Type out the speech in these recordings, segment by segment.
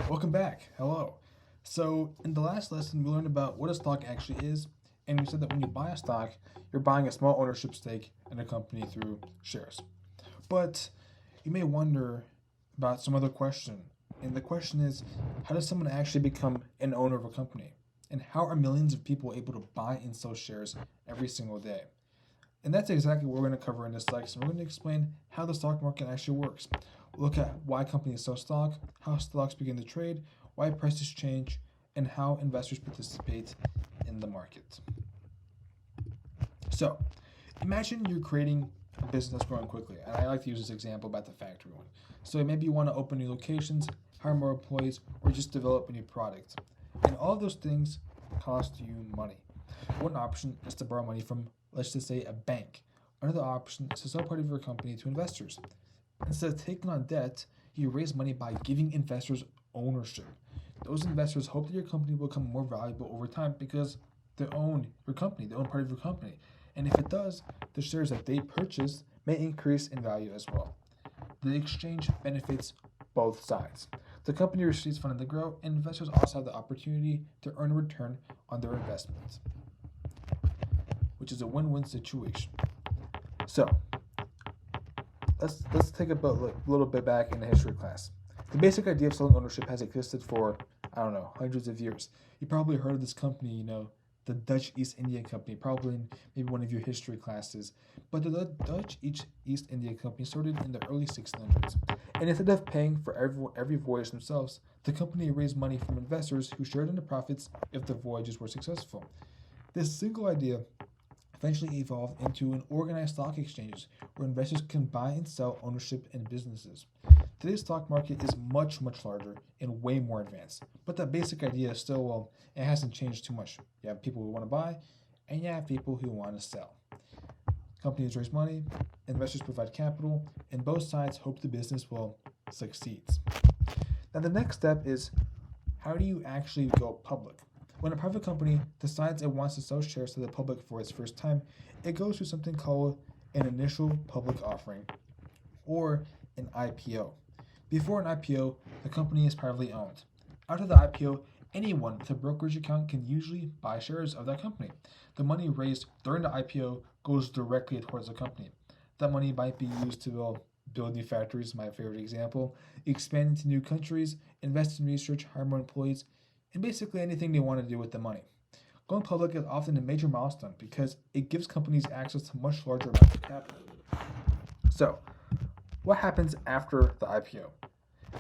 Welcome back. Hello. So, in the last lesson, we learned about what a stock actually is, and we said that when you buy a stock, you're buying a small ownership stake in a company through shares. But you may wonder about some other question, and the question is, how does someone actually become an owner of a company? And how are millions of people able to buy and sell shares every single day? And that's exactly what we're going to cover in this section. We're going to explain how the stock market actually works. We'll look at why companies sell stock, how stocks begin to trade, why prices change, and how investors participate in the market. So, imagine you're creating a business that's growing quickly. And I like to use this example about the factory one. So, maybe you want to open new locations, hire more employees, or just develop a new product. And all of those things cost you money. One option is to borrow money from, let's just say, a bank. Another option is to sell part of your company to investors. Instead of taking on debt, you raise money by giving investors ownership. Those investors hope that your company will become more valuable over time because they own your company, they own part of your company. And if it does, the shares that they purchase may increase in value as well. The exchange benefits both sides. The company receives funding to grow, and investors also have the opportunity to earn a return on their investments, which is a win-win situation. So, let's take a little bit back in the history class. The basic idea of selling ownership has existed for, I don't know, hundreds of years. You probably heard of this company, the Dutch East India Company, probably in maybe one of your history classes. But the Dutch East India Company started in the early 1600s. And instead of paying for every voyage themselves, the company raised money from investors who shared in the profits if the voyages were successful. This single idea eventually evolved into an organized stock exchanges where investors can buy and sell ownership in businesses. Today's stock market is much, much larger and way more advanced, but that basic idea is still, well, it hasn't changed too much. You have people who want to buy, and you have people who want to sell. Companies raise money, investors provide capital, and both sides hope the business will succeed. Now, the next step is, how do you actually go public? When a private company decides it wants to sell shares to the public for its first time, it goes through something called an initial public offering, or an IPO. Before an IPO, the company is privately owned. After the IPO, anyone with a brokerage account can usually buy shares of that company. The money raised during the IPO goes directly towards the company. That money might be used to build new factories, my favorite example, expand into new countries, invest in research, hire more employees, and basically anything they want to do with the money. Going public is often a major milestone because it gives companies access to much larger amounts of capital. So, what happens after the IPO?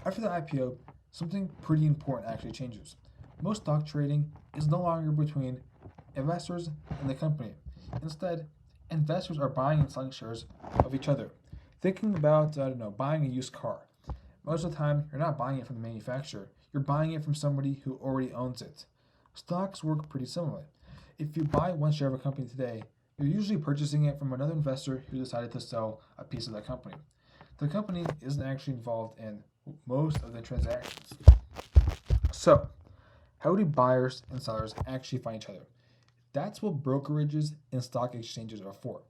After the IPO, something pretty important actually changes. Most stock trading is no longer between investors and the company. Instead, investors are buying and selling shares of each other. Thinking about, I don't know, buying a used car. Most of the time, you're not buying it from the manufacturer, you're buying it from somebody who already owns it. Stocks work pretty similarly. If you buy one share of a company today, you're usually purchasing it from another investor who decided to sell a piece of that company. The company isn't actually involved in most of the transactions. So, how do buyers and sellers actually find each other? That's what brokerages and stock exchanges are for.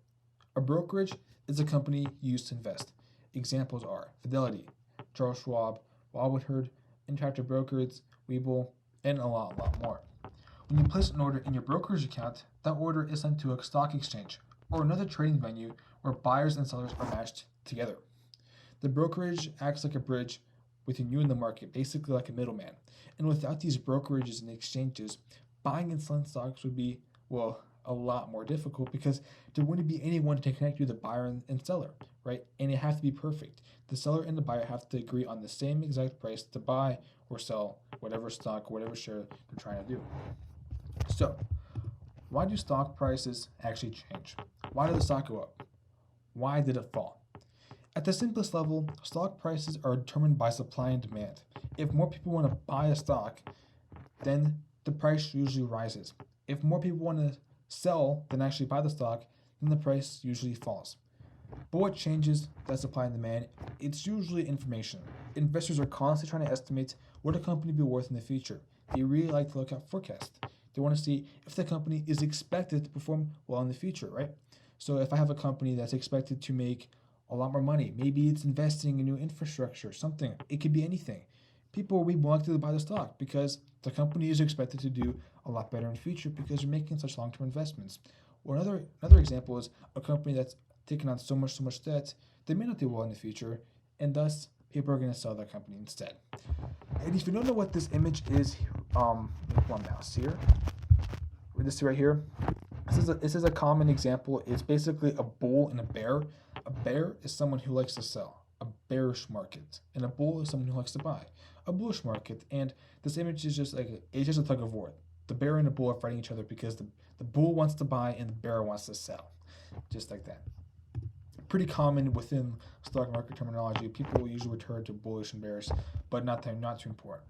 A brokerage is a company used to invest. Examples are Fidelity, Charles Schwab, Wildwood, Interactive Brokers, Webull, and a lot more. When you place an order in your brokerage account, that order is sent to a stock exchange or another trading venue where buyers and sellers are matched together. The brokerage acts like a bridge between you and the market, basically like a middleman. And without these brokerages and exchanges, buying and selling stocks would be, well, a lot more difficult because there wouldn't be anyone to connect you to the buyer and seller, right? And it has to be perfect. The seller and the buyer have to agree on the same exact price to buy or sell whatever stock, whatever share they're trying to do. So, why do stock prices actually change? Why did the stock go up? Why did it fall? At the simplest level, stock prices are determined by supply and demand. If more people want to buy a stock, then the price usually rises. If more people want to sell than actually buy the stock, then the price usually falls. But what changes that supply and demand? It's usually information. Investors are constantly trying to estimate what a company will be worth in the future. They really like to look at forecasts. They want to see if the company is expected to perform well in the future, right? So if I have a company that's expected to make a lot more money, maybe it's investing in new infrastructure, something. It could be anything. people will be more likely to buy the stock because the company is expected to do a lot better in the future because you're making such long-term investments. Or another example is a company that's taken on so much debt, they may not do well in the future, and thus people are going to sell that company instead. And if you don't know what this image is, one mouse here. This right here. This is a common example. It's basically a bull and a bear. A bear is someone who likes to sell, a bearish market, and a bull is someone who likes to buy, a bullish market. And this image is just it's just a tug of war. The bear and the bull are fighting each other because the bull wants to buy and the bear wants to sell, just like that. Pretty common within stock market terminology. People will usually refer to bullish and bearish, but not too important.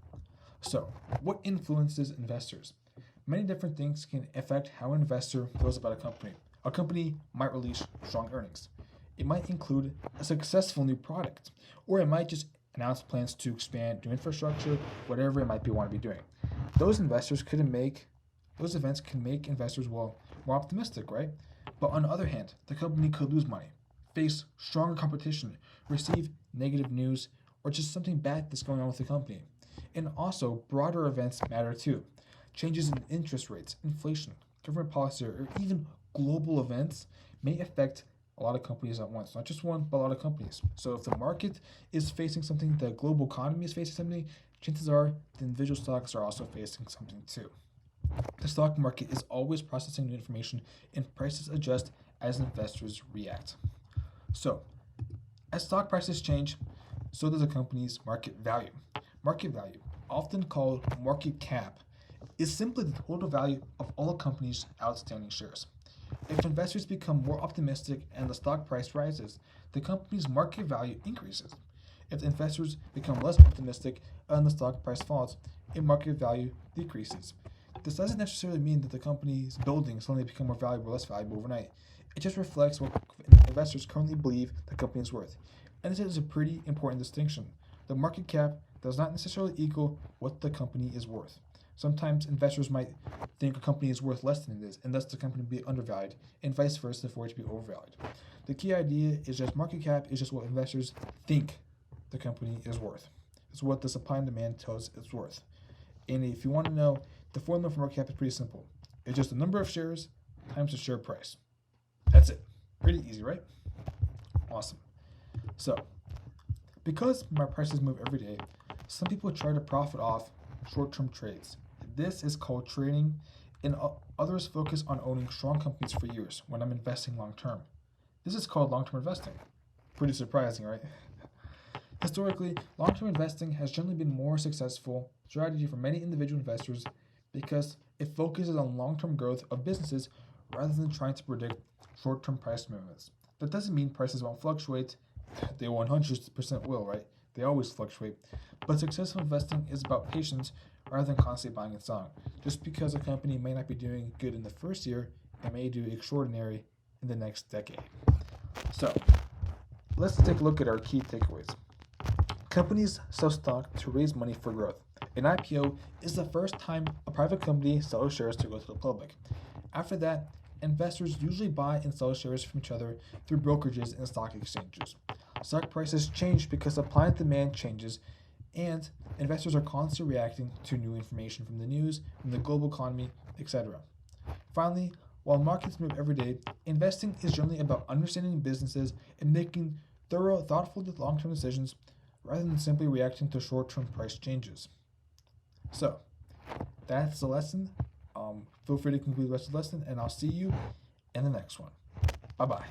So, what influences investors? Many different things can affect how an investor feels about a company. A company might release strong earnings. It might include a successful new product, or it might just announce plans to expand new infrastructure, whatever it might be want to be doing. Those events can make investors more optimistic, right? But on the other hand, the company could lose money, face stronger competition, receive negative news, or just something bad that's going on with the company. And also, broader events matter too. Changes in interest rates, inflation, government policy, or even global events may affect a lot of companies at once. Not just one, but a lot of companies. So if the market is facing something, the global economy is facing something, chances are the individual stocks are also facing something too. The stock market is always processing new information, and prices adjust as investors react. So, as stock prices change, so does a company's market value. Market value, often called market cap, is simply the total value of all a company's outstanding shares. If investors become more optimistic and the stock price rises, the company's market value increases. If investors become less optimistic and the stock price falls, and market value decreases. This doesn't necessarily mean that the company's building suddenly become more valuable or less valuable overnight. It just reflects what investors currently believe the company is worth. And this is a pretty important distinction. The market cap does not necessarily equal what the company is worth. Sometimes investors might think a company is worth less than it is, and thus the company will be undervalued, and vice versa for it to be overvalued. The key idea is just market cap is just what investors think the company is worth. It's what the supply and demand tells it's worth. And if you want to know, the formula for market cap is pretty simple. It's just the number of shares times the share price. That's it. Pretty easy, right? Awesome. So, because my prices move every day, some people try to profit off short-term trades. This is called trading, and others focus on owning strong companies for years when I'm investing long-term. This is called long-term investing. Pretty surprising, right? Historically, long-term investing has generally been a more successful strategy for many individual investors because it focuses on long-term growth of businesses rather than trying to predict short-term price movements. That doesn't mean prices won't fluctuate. They 100% will, right? They always fluctuate. But successful investing is about patience rather than constantly buying and selling. Just because a company may not be doing good in the first year, it may do extraordinary in the next decade. So, let's take a look at our key takeaways. Companies sell stock to raise money for growth. An IPO is the first time a private company sells shares to go to the public. After that, investors usually buy and sell shares from each other through brokerages and stock exchanges. Stock prices change because supply and demand changes, and investors are constantly reacting to new information from the news, from the global economy, etc. Finally, while markets move every day, investing is generally about understanding businesses and making thorough, thoughtful, long-term decisions rather than simply reacting to short-term price changes. So, that's the lesson. Feel free to conclude the rest of the lesson, and I'll see you in the next one. Bye-bye.